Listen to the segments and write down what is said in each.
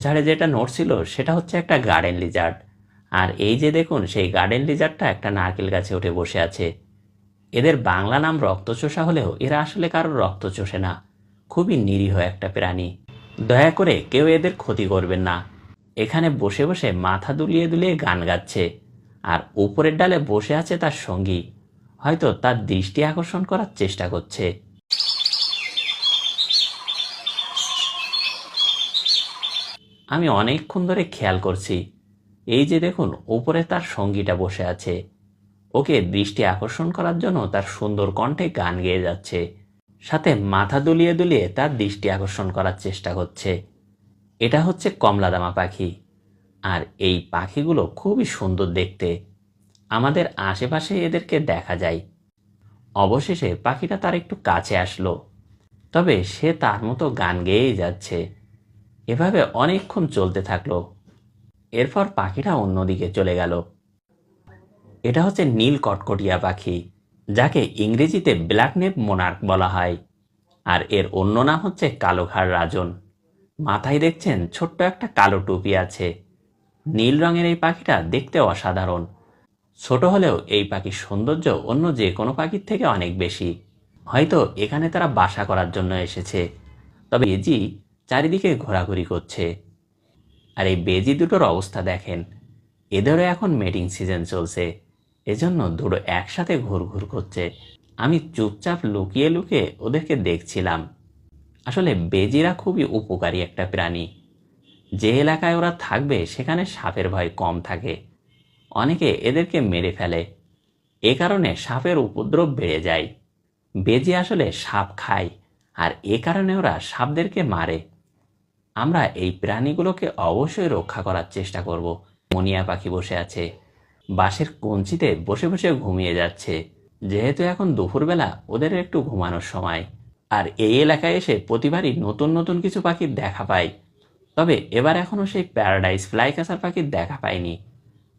ঝাড়ে যেটা নড়ছিল সেটা হচ্ছে একটা গার্ডেন লিজার্ড। আর এই যে দেখুন, সেই গার্ডেন লিজার্ডটা একটা নারকেল গাছে উঠে বসে আছে। এদের বাংলা নাম রক্তচোষা হলেও এরা আসলে কারোর রক্ত চোষে না। খুবই নিরীহ একটা প্রাণী। দয়া করে কেউ এদের ক্ষতি করবেন না। এখানে বসে বসে মাথা দুলিয়ে দুলিয়ে গান গাচ্ছে। আর উপরের ডালে বসে আছে তার সঙ্গী, হয়তো তার দৃষ্টি আকর্ষণ করার চেষ্টা করছে। আমি অনেকক্ষণ ধরে খেয়াল করছি, এই যে দেখুন উপরে তার সঙ্গীটা বসে আছে। ওকে দৃষ্টি আকর্ষণ করার জন্য তার সুন্দর কণ্ঠে গান গেয়ে যাচ্ছে, সাথে মাথা দুলিয়ে দুলিয়ে তার দৃষ্টি আকর্ষণ করার চেষ্টা করছে। এটা হচ্ছে কমলাদামা পাখি। আর এই পাখিগুলো খুবই সুন্দর দেখতে। আমাদের আশেপাশে এদেরকে দেখা যায়। অবশেষে পাখিটা তার একটু কাছে আসলো, তবে সে তার মতো গান গেয়েই যাচ্ছে। এভাবে অনেকক্ষণ চলতে থাকলো। এরপর পাখিটা অন্যদিকে চলে গেল। এটা হচ্ছে নীল কটকটিয়া পাখি, যাকে ইংরেজিতে ব্ল্যাক নেপ মোনার্ক বলা হয়। আর এর অন্য নাম হচ্ছে কালো ঘাড় রাজন। মাথায় দেখছেন ছোট্ট একটা কালো টুপি আছে। নীল রঙের এই পাখিটা দেখতে অসাধারণ। ছোট হলেও এই পাখির সৌন্দর্য অন্য যে কোনো পাখির থেকে অনেক বেশি। হয়তো এখানে তারা বাসা করার জন্য এসেছে। তবে বেজি চারিদিকে ঘোরাঘুরি করছে। আর এই বেজি দুটোর অবস্থা দেখেন। এদেরও এখন মেটিং সিজন চলছে, এজন্য দুটো একসাথে ঘুরঘুর করছে। আমি চুপচাপ লুকিয়ে লুকিয়ে ওদেরকে দেখছিলাম। আসলে বেজিরা খুবই উপকারী একটা প্রাণী। যে এলাকায় ওরা থাকবে সেখানে সাপের ভয় কম থাকে। অনেকে এদেরকে মেরে ফেলে, এ কারণে সাপের উপদ্রব বেড়ে যায়। বেজি আসলে সাপ খায়, আর এ কারণে ওরা সাপদেরকে মারে। আমরা এই প্রাণীগুলোকে অবশ্যই রক্ষা করার চেষ্টা করব। মনিয়া পাখি বসে আছে, বাঁশের কঞ্চিতে বসে বসে ঘুমিয়ে যাচ্ছে। যেহেতু এখন দুপুরবেলা, ওদের একটু ঘুমানোর সময়। আর এই এলাকায় এসে প্রতিবারই নতুন নতুন কিছু পাখির দেখা পাই। তবে এবার এখনো সেই প্যারাডাইস ফ্লাইক্যাচার পাখির দেখা পাইনি।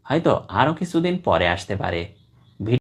হয়তো আরও কিছুদিন পরে আসতে পারে।